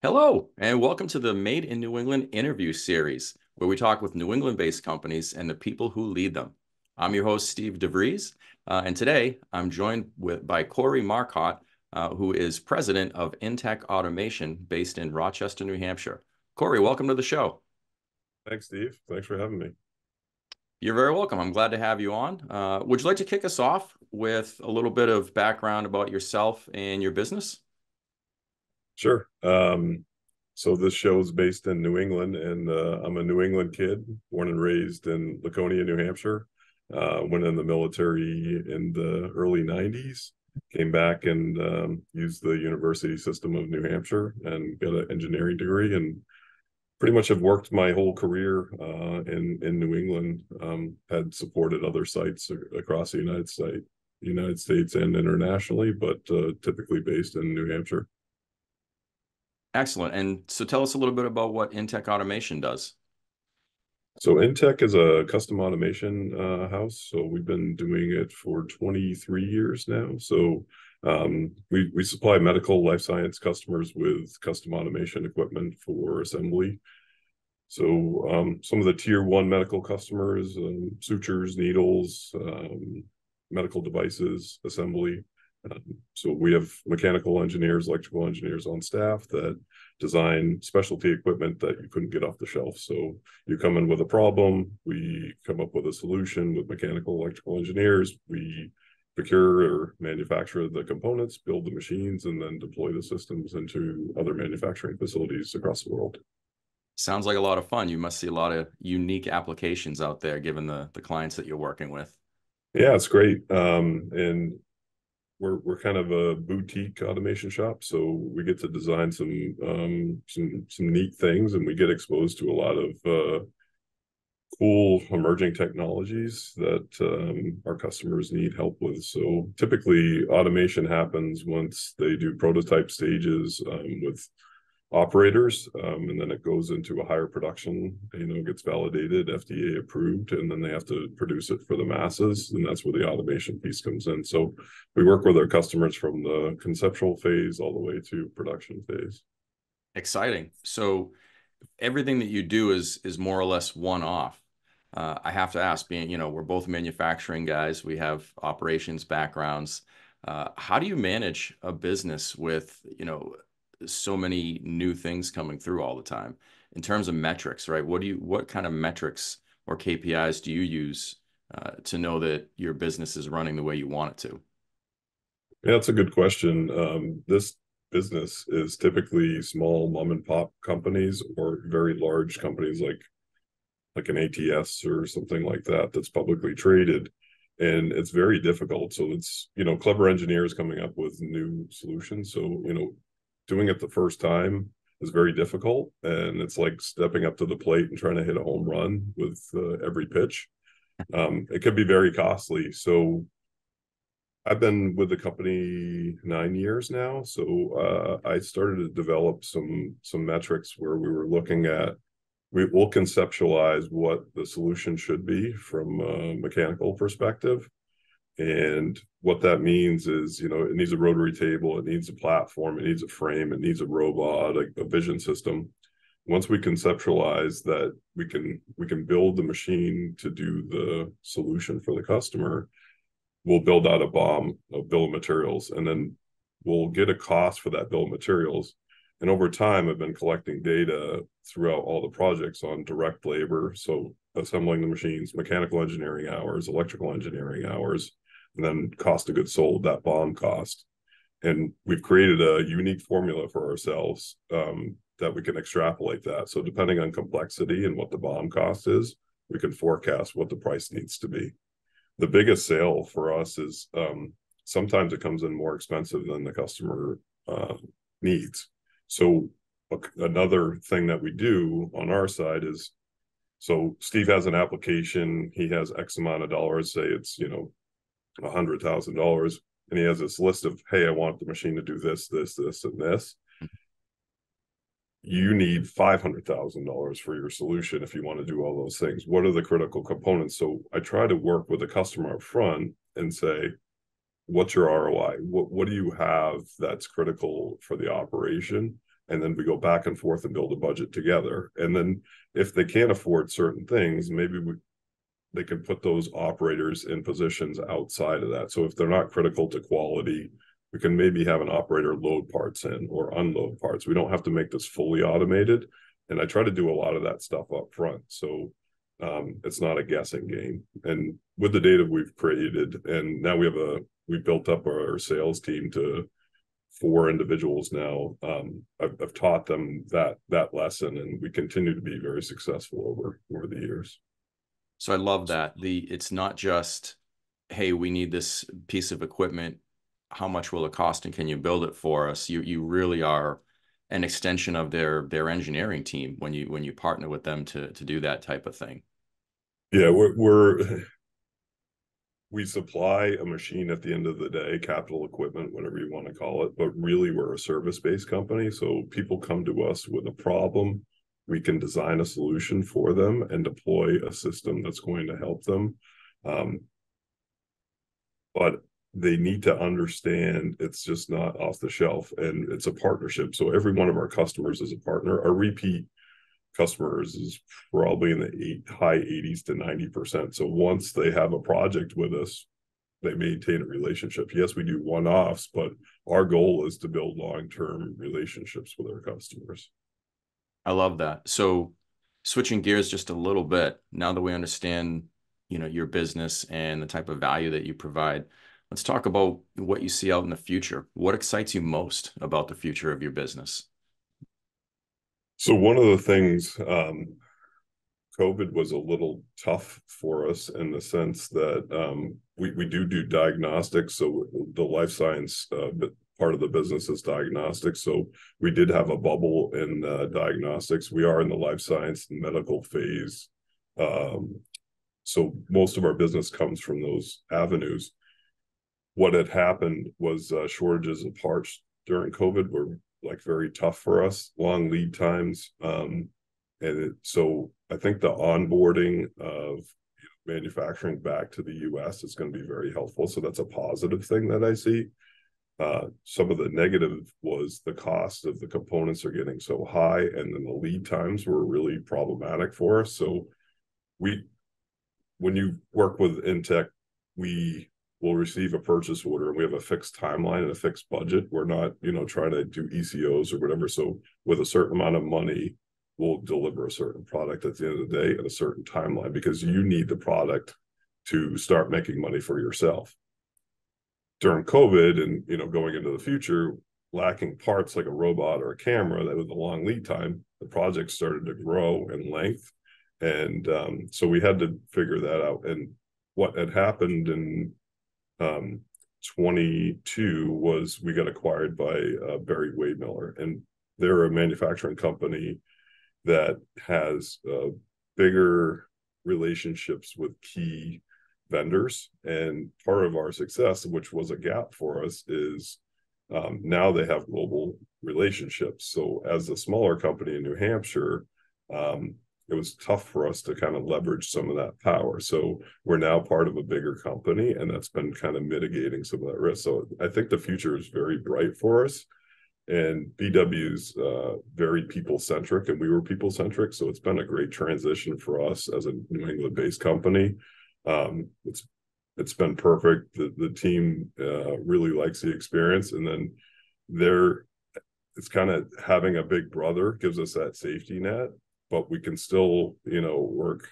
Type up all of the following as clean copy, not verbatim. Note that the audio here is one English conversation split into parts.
Hello, and welcome to the Made in New England interview series, where we talk with New England-based companies and the people who lead them. I'm your host, Steve DeVries, and today I'm joined by Corey Marcotte, who is President of Intec Automation based in Rochester, New Hampshire. Corey, welcome to the show. Thanks, Steve. Thanks for having me. You're very welcome. I'm glad to have you on. Would you like to kick us off with a little bit of background about yourself and your business? Sure. So this show is based in New England, and I'm a New England kid, born and raised in Laconia, New Hampshire. Went in the military in the early 90s, came back and used the university system of New Hampshire and got an engineering degree, and pretty much have worked my whole career in New England. Had supported other sites across the United States and internationally, but typically based in New Hampshire. Excellent. And so tell us a little bit about what Intec Automation does. So Intec is a custom automation house. So we've been doing it for 23 years now. So we supply medical life science customers with custom automation equipment for assembly. So some of the tier one medical customers, sutures, needles, medical devices, assembly. So we have mechanical engineers, electrical engineers on staff that design specialty equipment that you couldn't get off the shelf. So you come in with a problem, we come up with a solution with mechanical, electrical engineers. We procure or manufacture the components, build the machines, and then deploy the systems into other manufacturing facilities across the world. Sounds like a lot of fun. You must see a lot of unique applications out there, given the clients that you're working with. Yeah, it's great. And we're kind of a boutique automation shop, so we get to design some neat things, and we get exposed to a lot of cool emerging technologies that our customers need help with. So typically, automation happens once they do prototype stages with operators, and then it goes into a higher production, gets validated, FDA approved, and then they have to produce it for the masses, and that's where the automation piece comes in. So we work with our customers from the conceptual phase all the way to production phase. Exciting. So everything that you do is more or less one-off. I have to ask, being, we're both manufacturing guys, we have operations backgrounds. How do you manage a business with, so many new things coming through all the time in terms of metrics, right? What kind of metrics or KPIs do you use to know that your business is running the way you want it to? Yeah, that's a good question. This business is typically small mom and pop companies or very large companies like an ATS or something like that that's publicly traded. And it's very difficult. So it's, clever engineers coming up with new solutions. So, doing it the first time is very difficult. And it's like stepping up to the plate and trying to hit a home run with every pitch. It can be very costly. So I've been with the company 9 years now. So I started to develop some metrics where we were looking at, we'll conceptualize what the solution should be from a mechanical perspective. And what that means is, it needs a rotary table, it needs a platform, it needs a frame, it needs a robot, a vision system. Once we conceptualize that, we can build the machine to do the solution for the customer. We'll build out a bill of materials, and then we'll get a cost for that bill of materials. And over time, I've been collecting data throughout all the projects on direct labor, so assembling the machines, mechanical engineering hours, electrical engineering hours, and then cost of goods sold, that BOM cost. And we've created a unique formula for ourselves that we can extrapolate that. So depending on complexity and what the BOM cost is, we can forecast what the price needs to be. The biggest sale for us is sometimes it comes in more expensive than the customer needs. So another thing that we do on our side is, so Steve has an application, he has X amount of dollars, say it's, $100,000, and he has this list of, hey, I want the machine to do this, this, this, and this. You need $500,000 for your solution if you want to do all those things. What are the critical components? So I try to work with the customer up front and say, what's your ROI? What do you have that's critical for the operation? and then we go back and forth and build a budget together. And then if they can't afford certain things, maybe they can put those operators in positions outside of that. So if they're not critical to quality, we can maybe have an operator load parts in or unload parts. We don't have to make this fully automated. And I try to do a lot of that stuff up front. So it's not a guessing game. And with the data we've created, and now we built up our sales team to 4 individuals now. I've taught them that lesson, and we continue to be very successful over the years. So I love that. It's not just, hey, we need this piece of equipment. How much will it cost, and can you build it for us? You really are an extension of their engineering team when you partner with them to do that type of thing. Yeah, we supply a machine at the end of the day, capital equipment, whatever you want to call it, but really we're a service-based company. So people come to us with a problem. We can design a solution for them and deploy a system that's going to help them. But they need to understand it's just not off the shelf, and it's a partnership. So every one of our customers is a partner. Our repeat customers is probably in the high 80s to 90%. So once they have a project with us, they maintain a relationship. Yes, we do one-offs, but our goal is to build long-term relationships with our customers. I love that. So switching gears just a little bit, now that we understand, your business and the type of value that you provide, let's talk about what you see out in the future. What excites you most about the future of your business? So one of the things, COVID was a little tough for us in the sense that we do diagnostics. So the life science part of the business is diagnostics. So we did have a bubble in diagnostics. We are in the life science and medical phase. So most of our business comes from those avenues. What had happened was shortages of parts during COVID were like very tough for us, long lead times. So I think the onboarding of manufacturing back to the US is going to be very helpful. So that's a positive thing that I see. Some of the negative was the cost of the components are getting so high, and then the lead times were really problematic for us. So when you work with Intec, we will receive a purchase order, and we have a fixed timeline and a fixed budget. We're not, trying to do ECOs or whatever. So with a certain amount of money, we'll deliver a certain product at the end of the day at a certain timeline, because you need the product to start making money for yourself. During COVID and, going into the future, lacking parts like a robot or a camera that with a long lead time, the project started to grow in length. And so we had to figure that out. And what had happened in 22 was we got acquired by Barry Wade Miller, and they're a manufacturing company that has bigger relationships with key vendors. And part of our success, which was a gap for us, is now they have global relationships. So as a smaller company in New Hampshire, it was tough for us to kind of leverage some of that power. So we're now part of a bigger company, and that's been kind of mitigating some of that risk. So I think the future is very bright for us. And BW's very people-centric, and we were people-centric. So it's been a great transition for us as a New England-based company. It's been perfect. The team really likes the experience. And then it's kind of having a big brother gives us that safety net, but we can still, work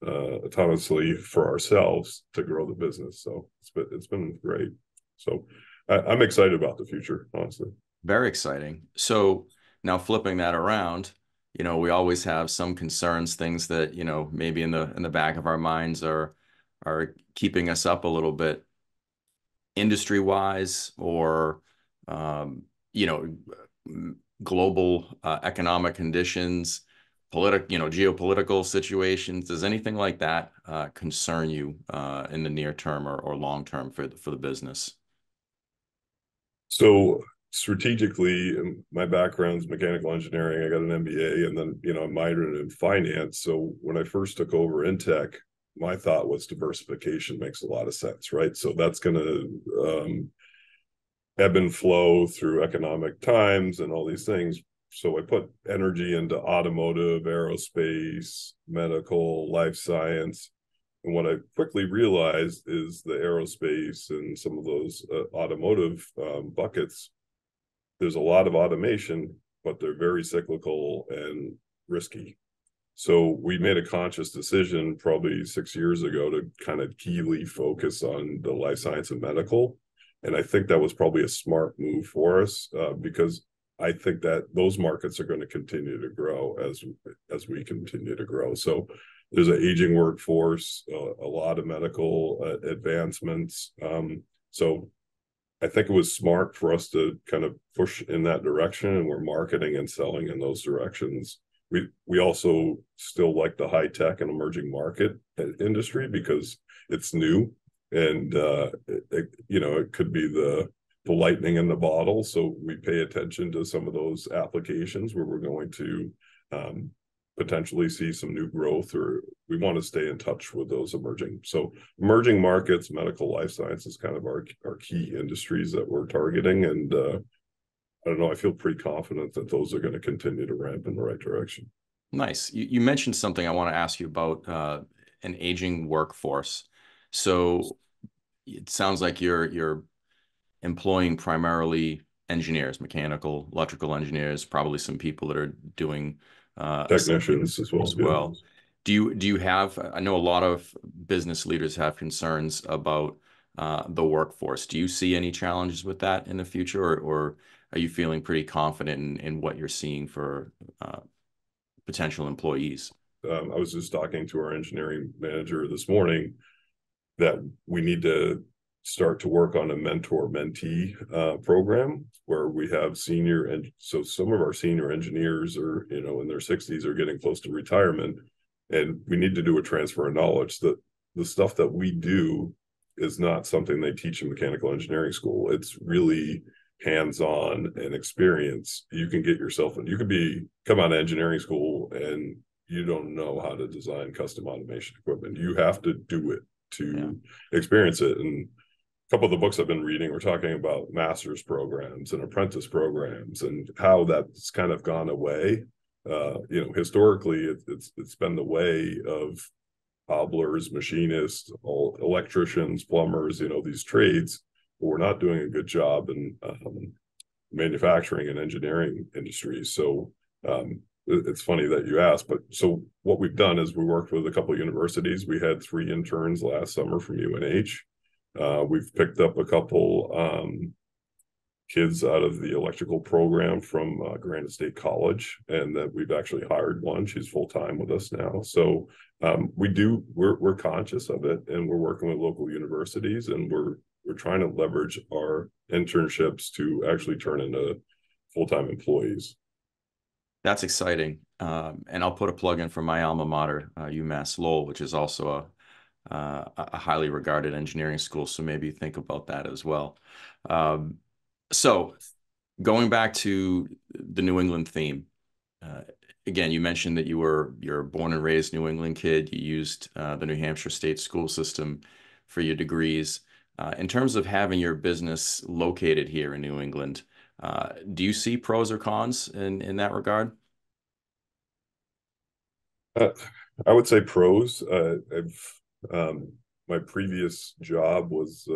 autonomously for ourselves to grow the business. So it's been great. So I'm excited about the future, honestly. Very exciting. So now flipping that around, we always have some concerns, things that, maybe in the back of our minds are keeping us up a little bit industry wise, or, global economic conditions, geopolitical situations. Does anything like that concern you in the near term or long term for the business? So strategically, my background's mechanical engineering. I got an MBA, and then, I minored in finance. So when I first took over Intec, my thought was diversification makes a lot of sense, right? So that's going to ebb and flow through economic times and all these things. so I put energy into automotive, aerospace, medical, life science. And what I quickly realized is the aerospace and some of those automotive buckets, there's a lot of automation, but they're very cyclical and risky. So we made a conscious decision probably 6 years ago to kind of keenly focus on the life science and medical. And I think that was probably a smart move for us because I think that those markets are going to continue to grow as we continue to grow. So there's an aging workforce, a lot of medical advancements. So I think it was smart for us to kind of push in that direction, and we're marketing and selling in those directions. We also still like the high tech and emerging market industry because it's new, and it could be the lightning in the bottle. So we pay attention to some of those applications where we're going to potentially see some new growth, or we want to stay in touch with those emerging. So emerging markets, medical, life sciences, kind of our key industries that we're targeting. And I don't know, I feel pretty confident that those are going to continue to ramp in the right direction. Nice. You mentioned something I want to ask you about an aging workforce. So it sounds like you're employing primarily engineers, mechanical, electrical engineers, probably some people that are doing assembly Technicians as well. as Yeah. well. Do you have, I know a lot of business leaders have concerns about the workforce. Do you see any challenges with that in the future, or are you feeling pretty confident in what you're seeing for potential employees? I was just talking to our engineering manager this morning that we need to start to work on a mentor-mentee program where we have senior, and so some of our senior engineers are, in their 60s, are getting close to retirement, and we need to do a transfer of knowledge. That the stuff that we do is not something they teach in mechanical engineering school. It's really hands-on and experience. You can get yourself, and you could come out of engineering school and you don't know how to design custom automation equipment. You have to do it to experience it. And a couple of the books I've been reading were talking about master's programs and apprentice programs and how that's kind of gone away. Historically, it's been the way of cobblers, machinists, all electricians, plumbers, these trades, but we're not doing a good job in manufacturing and engineering industries. So it's funny that you asked, but so what we've done is we worked with a couple of universities. We had 3 interns last summer from UNH. We've picked up a couple kids out of the electrical program from Granite State College, and that we've actually hired one. She's full-time with us now. So we're conscious of it, and we're working with local universities, and we're trying to leverage our internships to actually turn into full-time employees. That's exciting. And I'll put a plug in for my alma mater, UMass Lowell, which is also a highly regarded engineering school. So maybe think about that as well. So going back to the New England theme, again, you mentioned that you're a born and raised New England kid. You used the New Hampshire state school system for your degrees. In terms of having your business located here in New England, do you see pros or cons in that regard? I would say pros. My previous job was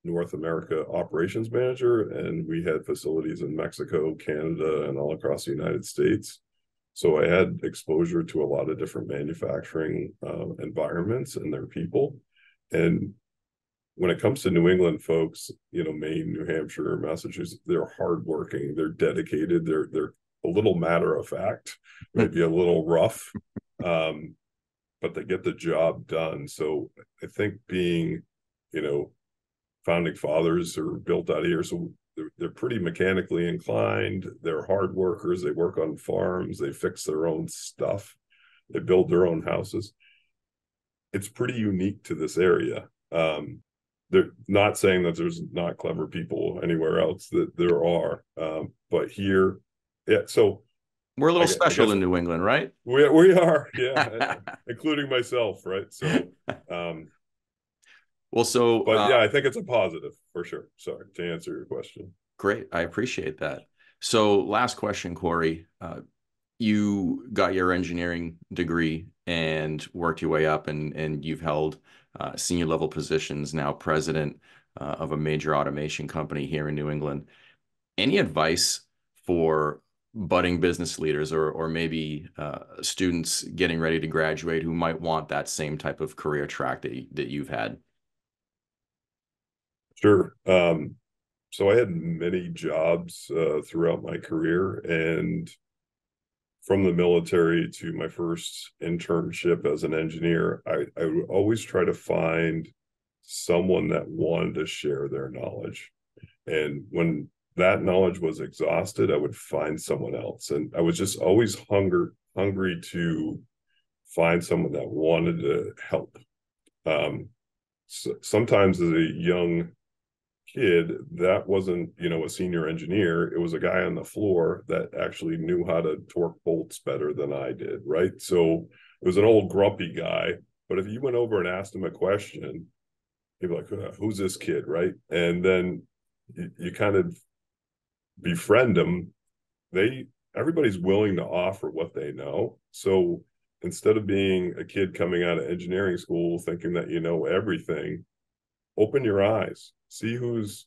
North America operations manager, and we had facilities in Mexico, Canada, and all across the United States. So I had exposure to a lot of different manufacturing environments and their people. And when it comes to New England folks, Maine, New Hampshire, Massachusetts, they're hardworking, they're dedicated, they're a little matter of fact, maybe a little rough, but they get the job done. So I think being, founding fathers are built out of here, so they're pretty mechanically inclined. They're hard workers. They work on farms. They fix their own stuff. They build their own houses. It's pretty unique to this area. They're not saying that there's not clever people anywhere else, that there are, but here, yeah. So we're a little I special guess in New England, right? we are, yeah, including myself, right? So, well, so but yeah, I think it's a positive for sure. Sorry to answer your question. great. I appreciate that. So last question, Corey. You got your engineering degree and worked your way up, and you've held senior level positions, now president of a major automation company here in New England. Any advice for budding business leaders or maybe students getting ready to graduate who might want that same type of career track that you've had? Sure. So I had many jobs throughout my career, and from the military to my first internship as an engineer, I would always try to find someone that wanted to share their knowledge. And when that knowledge was exhausted, I would find someone else. And I was just always hungry to find someone that wanted to help. Sometimes as a young kid, that wasn't, a senior engineer. It was a guy on the floor that actually knew how to torque bolts better than I did, right? So it was an old grumpy guy. But if you went over and asked him a question, he'd be like, who's this kid, right? And then you kind of befriend them. Everybody's willing to offer what they know. So instead of being a kid coming out of engineering school thinking that you know everything, open your eyes, see who's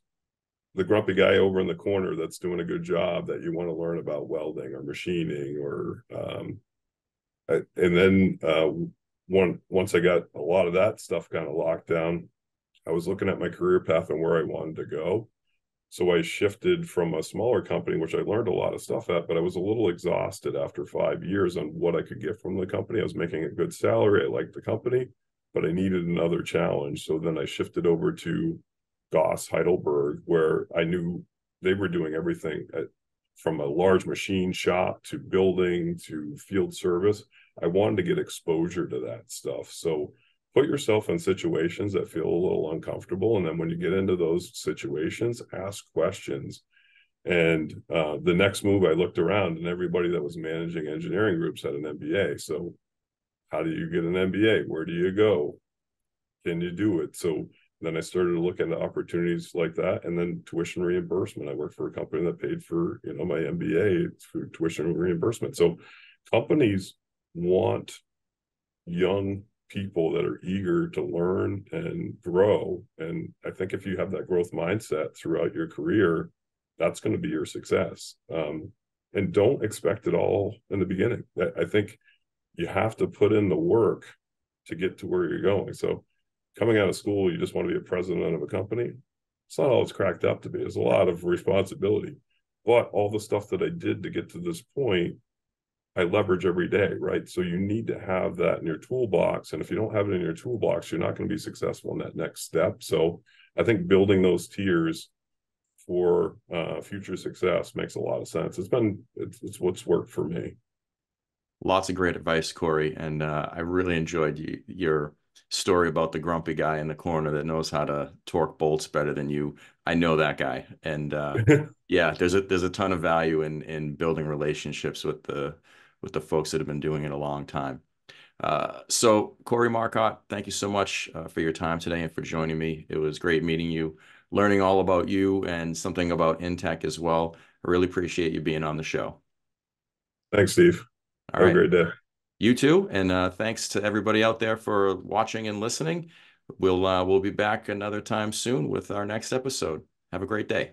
the grumpy guy over in the corner that's doing a good job that you want to learn about welding or machining or and then once I got a lot of that stuff kind of locked down, I was looking at my career path and where I wanted to go. So I shifted from a smaller company, which I learned a lot of stuff at, but I was a little exhausted after 5 years on what I could get from the company. I was making a good salary. I liked the company, but I needed another challenge. So then I shifted over to Goss Heidelberg, where I knew they were doing everything from a large machine shop to building to field service. I wanted to get exposure to that stuff. So put yourself in situations that feel a little uncomfortable. And then when you get into those situations, ask questions. And the next move, I looked around and everybody that was managing engineering groups had an MBA. So how do you get an MBA? Where do you go? Can you do it? So then I started to look into opportunities like that, and then tuition reimbursement. I worked for a company that paid for my MBA through tuition reimbursement. So companies want young people that are eager to learn and grow. And I think if you have that growth mindset throughout your career, that's going to be your success. And don't expect it all in the beginning. I think you have to put in the work to get to where you're going. So coming out of school, you just want to be a president of a company. It's not all it's cracked up to be. There's a lot of responsibility. But all the stuff that I did to get to this point, I leverage every day, right? So you need to have that in your toolbox. And if you don't have it in your toolbox, you're not going to be successful in that next step. So I think building those tiers for future success makes a lot of sense. It's what's worked for me. Lots of great advice, Corey, and I really enjoyed your story about the grumpy guy in the corner that knows how to torque bolts better than you. I know that guy, and yeah, there's a ton of value in building relationships with the folks that have been doing it a long time. So Corey Marcotte, thank you so much for your time today and for joining me. It was great meeting you, learning all about you and something about Intec as well. I really appreciate you being on the show. Thanks, Steve. All Have a right. great day. You too, and thanks to everybody out there for watching and listening. We'll be back another time soon with our next episode. Have a great day.